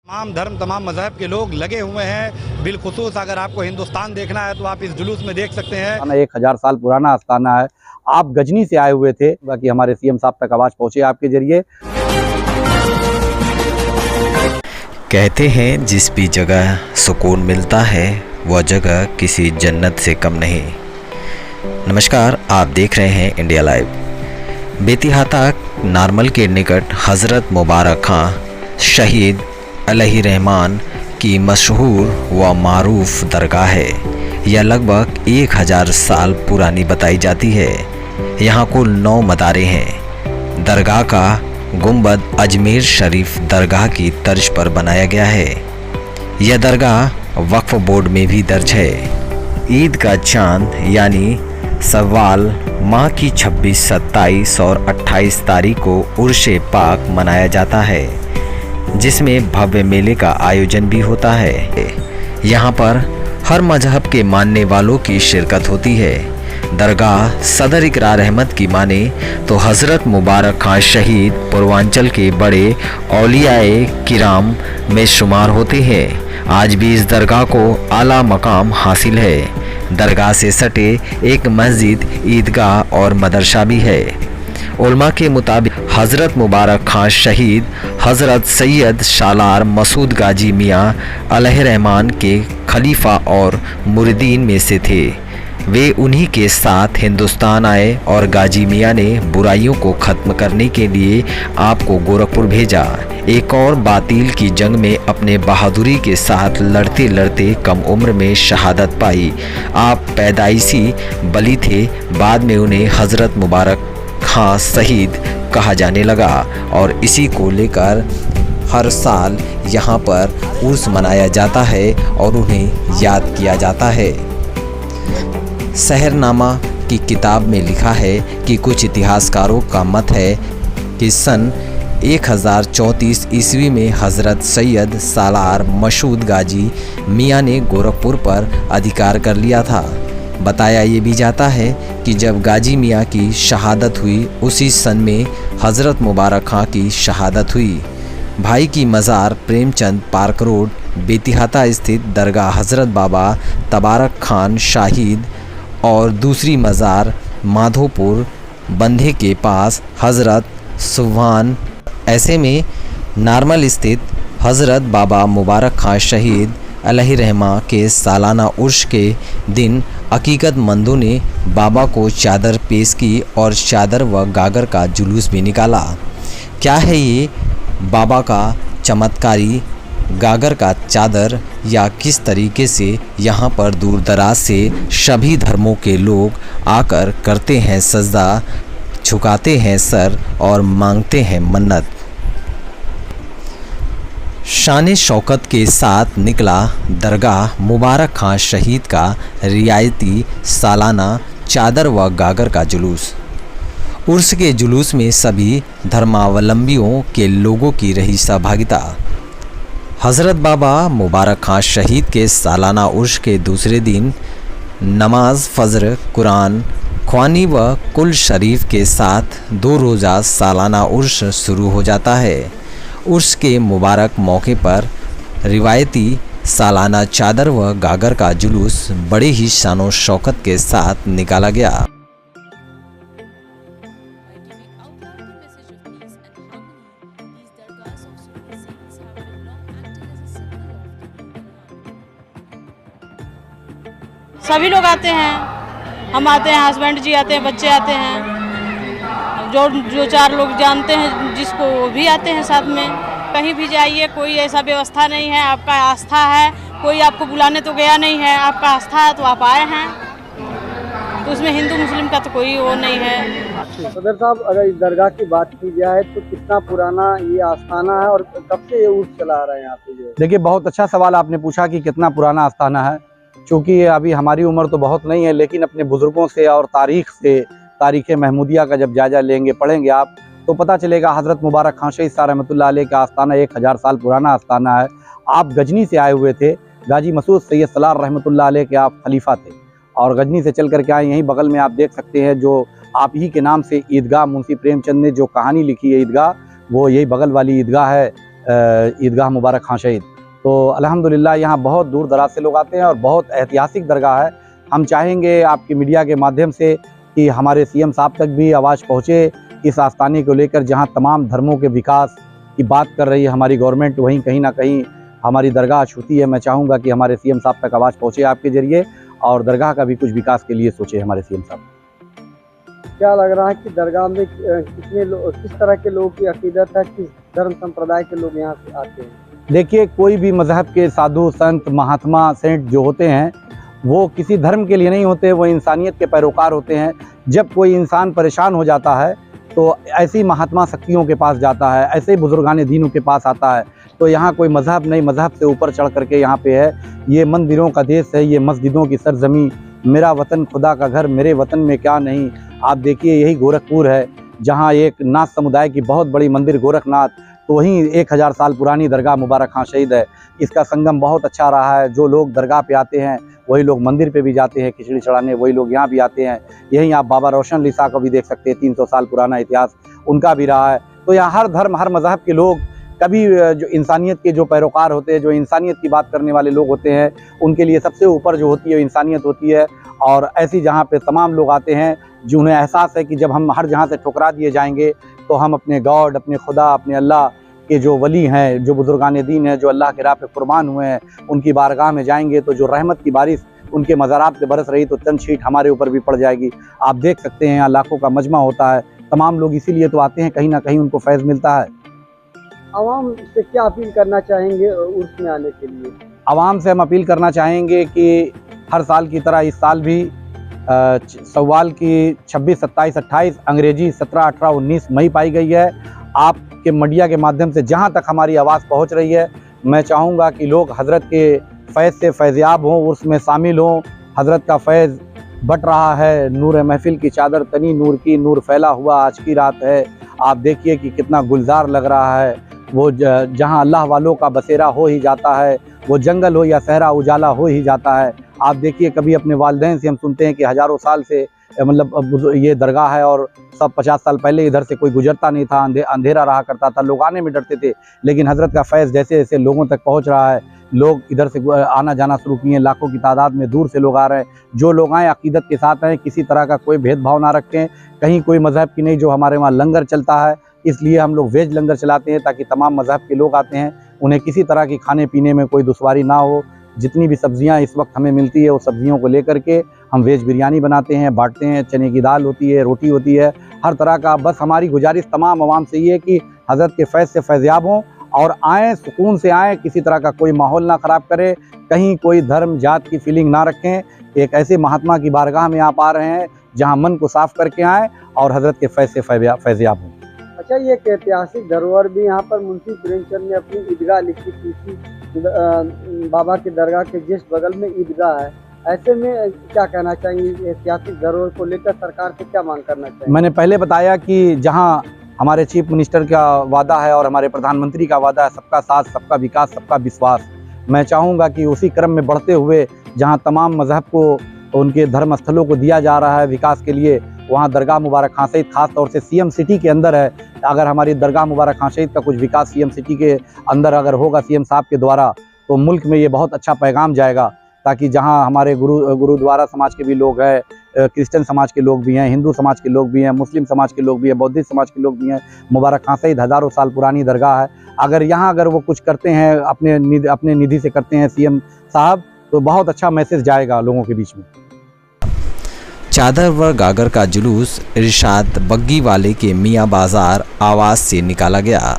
तमाम धर्म तमाम मजहब के लोग लगे हुए हैं। बिलखुसूस अगर आपको हिंदुस्तान देखना है तो आप इस जुलूस में देख सकते हैं। 1000 साल पुराना आस्थाना है। आप गजनी से आए हुए थे, बाकी हमारे सीएम साहब तक आवाज पहुंचे आपके जरिए। कहते हैं जिस भी जगह सुकून मिलता है वह जगह किसी जन्नत से कम नहीं। नमस्कार, आप देख रहे हैं इंडिया लाइव। बेतिहाता नारमल के निकट हज़रत मुबारक खां शहीद अलैहि रहमान की मशहूर व मारूफ दरगाह है। यह लगभग 1000 साल पुरानी बताई जाती है। यहाँ कुल 9 मदारें हैं। दरगाह का गुंबद अजमेर शरीफ दरगाह की तर्ज पर बनाया गया है। यह दरगाह वक्फ बोर्ड में भी दर्ज है। ईद का चांद यानी सवाल माह की 26, 27 और 28 तारीख को उर्शे पाक मनाया जाता है, जिसमें भव्य मेले का आयोजन भी होता है। यहाँ पर हर मजहब के मानने वालों की शिरकत होती है। दरगाह सदर इकरार अहमद की माने तो हज़रत मुबारक खां शहीद पूर्वांचल के बड़े औलियाए किराम में शुमार होते हैं। आज भी इस दरगाह को आला मकाम हासिल है। दरगाह से सटे एक मस्जिद, ईदगाह और मदरसा भी है। उलमा के मुताबिक हज़रत मुबारक खां शहीद हज़रत सैयद सालार मसूद गाजी मियाँ अलैहि रहमान के खलीफा और मुरीदीन में से थे। वे उन्हीं के साथ हिंदुस्तान आए और गाजी मियाँ ने बुराइयों को ख़त्म करने के लिए आपको गोरखपुर भेजा। एक और बातिल की जंग में अपने बहादुरी के साथ लड़ते लड़ते कम उम्र में शहादत पाई। आप पैदाइशी बली थे। बाद में उन्हें हज़रत मुबारक खां शहीद कहा जाने लगा और इसी को लेकर हर साल यहाँ पर उर्स मनाया जाता है और उन्हें याद किया जाता है। सहरनामा की किताब में लिखा है कि कुछ इतिहासकारों का मत है कि सन 1034 ईस्वी में हज़रत सैयद सालार मसूद गाजी मियाँ ने गोरखपुर पर अधिकार कर लिया था। बताया ये भी जाता है कि जब गाजी मियाँ की शहादत हुई उसी सन में हज़रत मुबारक खां की शहादत हुई। भाई की मज़ार प्रेमचंद पार्क रोड बेतिहाता स्थित दरगाह हज़रत बाबा तबारक खान शाहिद और दूसरी मज़ार माधोपुर बंधे के पास हज़रत सुभान। ऐसे में नारमल स्थित हज़रत बाबा मुबारक खां शहीद अलैहि रहमान के सालाना उर्स के दिन अकीकतमंदों ने बाबा को चादर पेश की और चादर व गागर का जुलूस भी निकाला। क्या है ये बाबा का चमत्कारी गागर का चादर, या किस तरीके से यहाँ पर दूर दराज से सभी धर्मों के लोग आकर करते हैं सजदा, झुकाते हैं सर और मांगते हैं मन्नत। शान शौकत के साथ निकला दरगाह मुबारक खां शहीद का रियायती सालाना चादर व गागर का जुलूस। उर्स के जुलूस में सभी धर्मावलंबियों के लोगों की रही सहभागिता। हज़रत बाबा मुबारक खां शहीद के सालाना उर्स के दूसरे दिन नमाज फ़ज्र, कुरान ख्वानी व कुल शरीफ के साथ 2 रोज़ा सालाना उर्स शुरू हो जाता है। उर्स के मुबारक मौके पर रिवायती सालाना चादर व गागर का जुलूस बड़े ही शानो शौकत के साथ निकाला गया। सभी लोग आते हैं, हम आते हैं, हस्बैंड जी आते हैं, बच्चे आते हैं, जो 4 लोग जानते हैं जिसको वो भी आते हैं साथ में। कहीं भी जाइए कोई ऐसा व्यवस्था नहीं है। आपका आस्था है, कोई आपको बुलाने तो गया नहीं है, आपका आस्था है तो आप आए हैं, तो उसमें हिंदू मुस्लिम का तो कोई वो नहीं है। सदर साहब, अगर इस दरगाह की बात की जाए तो कितना पुराना ये आस्थाना है और कब से ये उर्स चला आ रहा है यहाँ पे? जो देखिए, बहुत अच्छा सवाल आपने पूछा कि कितना पुराना आस्थाना है। चूँकि अभी हमारी उम्र तो बहुत नहीं है, लेकिन अपने बुजुर्गों से और तारीख़ महमूदिया का जब जायजा लेंगे, पढ़ेंगे आप, तो पता चलेगा हज़रत मुबारक खां शहीद साहब रहमतुल्लाह अलैह का आस्थाना 1000 साल पुराना आस्थाना है। आप गजनी से आए हुए थे। गाजी मसूद सैयद सालार रहमतुल्लाह अलैह के आप खलीफा थे और गजनी से चल कर के आए। यहीं बगल में आप देख सकते हैं जो आप ही के नाम से ईदगाह मुंशी प्रेमचंद ने जो कहानी लिखी है ईदगाह, वो यही बगल वाली ईदगाह है ईदगाह मुबारक खां शहीद। तो अल्हम्दुलिल्लाह यहाँ बहुत दूर दराज से लोग आते हैं और बहुत ऐतिहासिक दरगाह है। हम चाहेंगे आपकी मीडिया के माध्यम से कि हमारे सीएम साहब तक भी आवाज़ पहुँचे इस आस्थाने को लेकर, जहाँ तमाम धर्मों के विकास की बात कर रही है हमारी गवर्नमेंट, वहीं कहीं ना कहीं हमारी दरगाह छूती है। मैं चाहूँगा कि हमारे सीएम साहब तक आवाज़ पहुँचे आपके ज़रिए और दरगाह का भी कुछ विकास के लिए सोचे हमारे सीएम साहब। क्या लग रहा है कि दरगाह में कितने लोग, किस तरह के लोगों की अकीदत है, किस धर्म संप्रदाय के लोग यहाँ से आते हैं? देखिए, कोई भी मज़हब के साधु संत महात्मा सेंट जो होते हैं वो किसी धर्म के लिए नहीं होते, वो इंसानियत के पैरोकार होते हैं। जब कोई इंसान परेशान हो जाता है तो ऐसी महात्मा शक्तियों के पास जाता है, ऐसे बुजुर्गान दीनों के पास आता है। तो यहाँ कोई मज़हब नहीं, मज़हब से ऊपर चढ़ करके यहाँ पे है। ये मंदिरों का देश है, ये मस्जिदों की सरजमी, मेरा वतन खुदा का घर, मेरे वतन में क्या नहीं। आप देखिए, यही गोरखपुर है जहाँ एक नाथ समुदाय की बहुत बड़ी मंदिर गोरखनाथ, तो वहीं 1000 साल पुरानी दरगाह मुबारक खां शहीद है। इसका संगम बहुत अच्छा रहा है। जो लोग दरगाह पे आते हैं वही लोग मंदिर पे भी जाते हैं खिचड़ी चढ़ाने, वही लोग यहाँ भी आते हैं। यहीं आप बाबा रोशन अली शाह को भी देख सकते हैं, 300 साल पुराना इतिहास उनका भी रहा है। तो यहाँ हर धर्म हर मज़हब के लोग, कभी जो इंसानियत के जो पैरोकार होते हैं, जो इंसानियत की बात करने वाले लोग होते हैं, उनके लिए सबसे ऊपर जो होती है इंसानियत होती है। और ऐसी जहाँ पे तमाम लोग आते हैं जिन्हें एहसास है कि जब हम हर जहाँ से ठुकरा दिए जाएंगे तो हम अपने गॉड, अपने खुदा, अपने अल्लाह के जो वली हैं, जो बुजुर्गान दीन हैं, जो अल्लाह के राह पे कुर्बान हुए हैं, उनकी बारगाह में जाएंगे तो जो रहमत की बारिश उनके मज़ारात से बरस रही तो चंद शीट हमारे ऊपर भी पड़ जाएगी। आप देख सकते हैं यहाँ लाखों का मजमा होता है। तमाम लोग इसीलिए तो आते हैं, कहीं ना कहीं उनको फैज़ मिलता है। आवाम से क्या अपील करना चाहेंगे उर्स में आने के लिए? आवाम से हम अपील करना चाहेंगे कि हर साल की तरह इस साल भी शव्वाल की 26, 27, 28, अंग्रेजी 17, 18, 19 मई पाई गई है। आपके मीडिया के माध्यम से जहां तक हमारी आवाज़ पहुंच रही है, मैं चाहूँगा कि लोग हज़रत के फैज़ से फैज़याब हों, उसमें शामिल हों। हज़रत का फैज़ बट रहा है, नूर महफिल की चादर तनी नूर की, नूर फैला हुआ आज की रात है। आप देखिए कि कितना गुलजार लग रहा है। वो जहाँ अल्लाह वालों का बसेरा हो ही जाता है, वो जंगल हो या सहरा उजाला हो ही जाता है। आप देखिए, कभी अपने वालिदैन से हम सुनते हैं कि हज़ारों साल से मतलब ये दरगाह है और सब 50 साल पहले इधर से कोई गुजरता नहीं था, अंधेरा रहा करता था, लोग आने में डरते थे। लेकिन हज़रत का फैज़ जैसे जैसे लोगों तक पहुंच रहा है, लोग इधर से आना जाना शुरू किए, लाखों की तादाद में दूर से लोग आ रहे हैं। जो लोग आएँ अकीदत के साथ आएँ, किसी तरह का कोई भेदभाव ना रखें, कहीं कोई मज़हब की नहीं। जो हमारे वहाँ लंगर चलता है, इसलिए हम लोग वेज लंगर चलाते हैं ताकि तमाम मज़हब के लोग आते हैं, उन्हें किसी तरह की खाने पीने में कोई दुश्वारी ना हो। जितनी भी सब्जियां इस वक्त हमें मिलती है, वो सब्जियों को लेकर के हम वेज बिरयानी बनाते हैं, बांटते हैं। चने की दाल होती है, रोटी होती है, हर तरह का। बस हमारी गुजारिश तमाम आवाम से ये है कि हज़रत के फैज़ से फैज़याब हों और आएँ, सुकून से आएँ, किसी तरह का कोई माहौल ना ख़राब करे, कहीं कोई धर्म जात की फीलिंग ना रखें। एक ऐसे महात्मा की बारगाह में आप आ रहे हैं जहाँ मन को साफ़ करके आएँ और हज़रत के फैज़ से फैज़याब हों। अच्छा, ये एक ऐतिहासिक धरोहर भी यहाँ पर मुंशी प्रेमचंद ने अपनी ईदगाह लिखी थी, बाबा की दरगाह के जिस बगल में ईदगाह है। ऐसे में क्या कहना चाहिए, ऐतिहासिक धरोहर को लेकर सरकार से क्या मांग करना चाहिए? मैंने पहले बताया कि जहां हमारे चीफ मिनिस्टर का वादा है और हमारे प्रधानमंत्री का वादा है, सबका साथ, सबका विकास, सबका विश्वास। मैं चाहूँगा कि उसी क्रम में बढ़ते हुए जहां तमाम मज़हब को, उनके धर्म स्थलों को दिया जा रहा है विकास के लिए, वहाँ दरगाह मुबारक खां शहीद खास तौर से सीएम सिटी के अंदर है। अगर हमारी दरगाह मुबारक खां शहीद का कुछ विकास सीएम सिटी के अंदर अगर होगा सीएम साहब के द्वारा, तो मुल्क में ये बहुत अच्छा पैगाम जाएगा। ताकि जहाँ हमारे गुरुद्वारा समाज के भी लोग हैं, क्रिश्चियन समाज के लोग भी हैं, हिंदू समाज के लोग भी हैं, मुस्लिम समाज के लोग भी हैं, बौद्धिस्ट समाज के लोग भी हैं। मुबारक खां शहीद हज़ारों साल पुरानी दरगाह है। अगर यहाँ अगर वो कुछ करते हैं, अपने निधि से करते हैं सीएम साहब, तो बहुत अच्छा मैसेज जाएगा लोगों के बीच में। चादर व गागर का जुलूस इरशाद बग्गी वाले के मियाँ बाज़ार आवास से निकाला गया।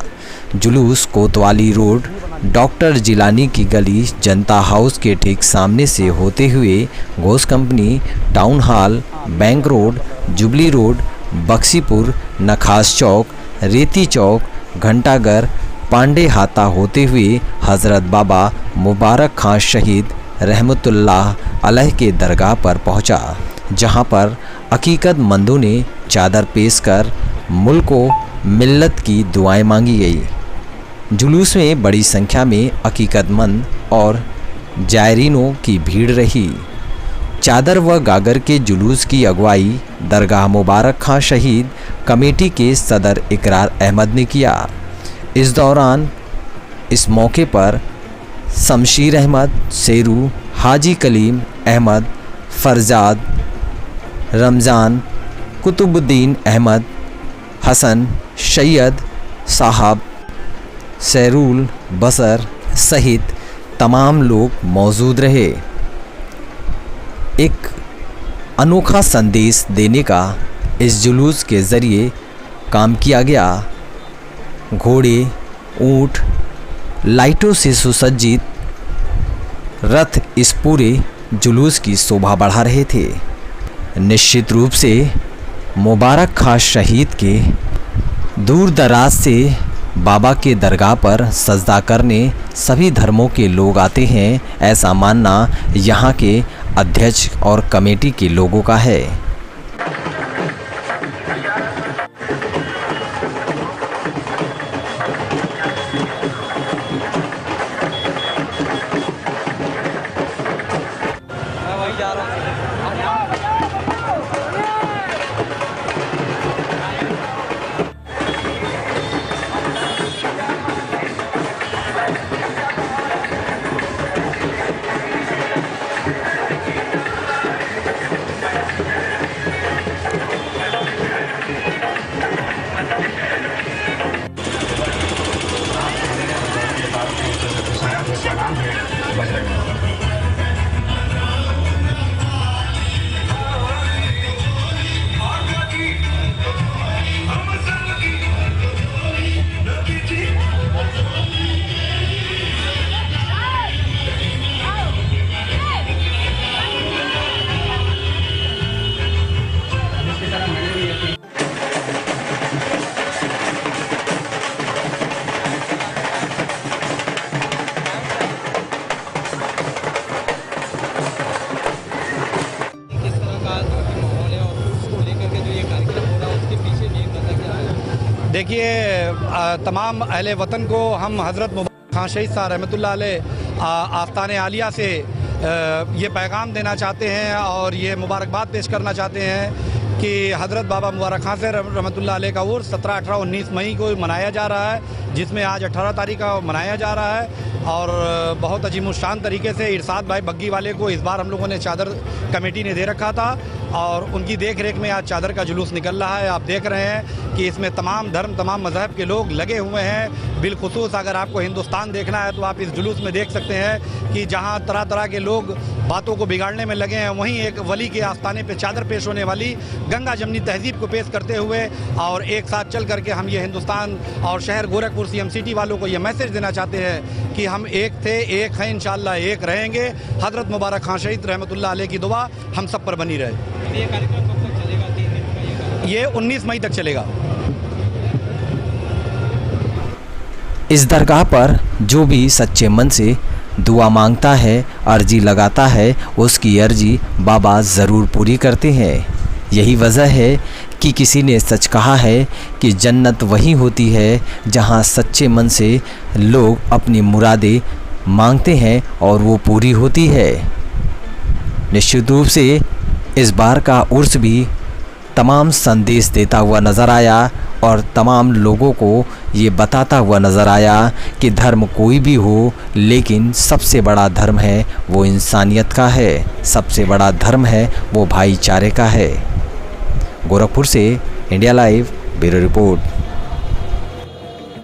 जुलूस कोतवाली रोड, डॉक्टर जिलानी की गली, जनता हाउस के ठीक सामने से होते हुए Ghosh company, town hall, bank road, jubilee road, Bakshipur, Nakhas Chowk, Reti Chowk, घंटाघर, पांडे हाता होते हुए हज़रत बाबा मुबारक खां शहीद रहमतुल्लाह अलैह के दरगाह पर पहुंचा, जहां पर अकीकतमंदों ने चादर पेश कर मुल्क को मिल्लत की दुआएं मांगी गई। जुलूस में बड़ी संख्या में अकीकतमंद और जायरीनों की भीड़ रही। चादर व गागर के जुलूस की अगुवाई दरगाह मुबारक खां शहीद कमेटी के सदर इकरार अहमद ने किया। इस दौरान इस मौके पर शमशीर अहमद, शेरू, हाजी कलीम अहमद, फरजाद, रमज़ान, कुतुबुद्दीन अहमद, हसन, सैयद साहब, सैरुल बसर सहित तमाम लोग मौजूद रहे। एक अनोखा संदेश देने का इस जुलूस के ज़रिए काम किया गया। घोड़े, ऊँट, लाइटों से सुसज्जित रथ इस पूरे जुलूस की शोभा बढ़ा रहे थे। निश्चित रूप से मुबारक खां शहीद के दूर दराज से बाबा के दरगाह पर सजदा करने सभी धर्मों के लोग आते हैं, ऐसा मानना यहाँ के अध्यक्ष और कमेटी के लोगों का है। देखिए, तमाम अहले वतन को हम हज़रत मुबारक खां शहीद साहब रहमतुल्लाह अलैह आस्ताने आलिया से ये पैगाम देना चाहते हैं और ये मुबारकबाद पेश करना चाहते हैं कि हज़रत बाबा मुबारक खां से रहमतुल्लाह अलैह का उर्स 17, 18, 19 मई को मनाया जा रहा है, जिसमें आज 18 तारीख का मनाया जा रहा है। और बहुत अजीमुशान तरीके से इरशाद भाई बग्गी वाले को इस बार हम लोगों ने चादर कमेटी ने दे रखा था और उनकी देख रेख में आज चादर का जुलूस निकल रहा है। आप देख रहे हैं कि इसमें तमाम धर्म, तमाम मज़हब के लोग लगे हुए हैं। बिलखुसूस अगर आपको हिंदुस्तान देखना है तो आप इस जुलूस में देख सकते हैं कि जहां तरह तरह के लोग बातों को बिगाड़ने में लगे हैं, वहीं एक वली के आस्थाने पे चादर पेश होने वाली गंगा जमनी तहजीब को पेश करते हुए और एक साथ चल करके हम ये हिंदुस्तान और शहर गोरखपुर CM सिटी वालों को ये मैसेज देना चाहते हैं कि हम एक थे, एक हैं, इंशाअल्लाह एक रहेंगे। हज़रत मुबारक खां शहीद रहमतुल्लाह अलैह की दुआ हम सब पर बनी रहे। ये कार्यक्रम कब तक चलेगा? 3 दिन का ये 19 मई तक चलेगा। इस दरगाह पर जो भी सच्चे मन से दुआ मांगता है, अर्जी लगाता है, उसकी अर्जी बाबा ज़रूर पूरी करते हैं। यही वजह है कि किसी ने सच कहा है कि जन्नत वही होती है जहां सच्चे मन से लोग अपनी मुरादें मांगते हैं और वो पूरी होती है। निश्चित रूप से इस बार का उर्स भी तमाम संदेश देता हुआ नज़र आया और तमाम लोगों को ये बताता हुआ नज़र आया कि धर्म कोई भी हो, लेकिन सबसे बड़ा धर्म है वो इंसानियत का है, सबसे बड़ा धर्म है वो भाईचारे का है। गोरखपुर से इंडिया लाइव ब्यूरो रिपोर्ट।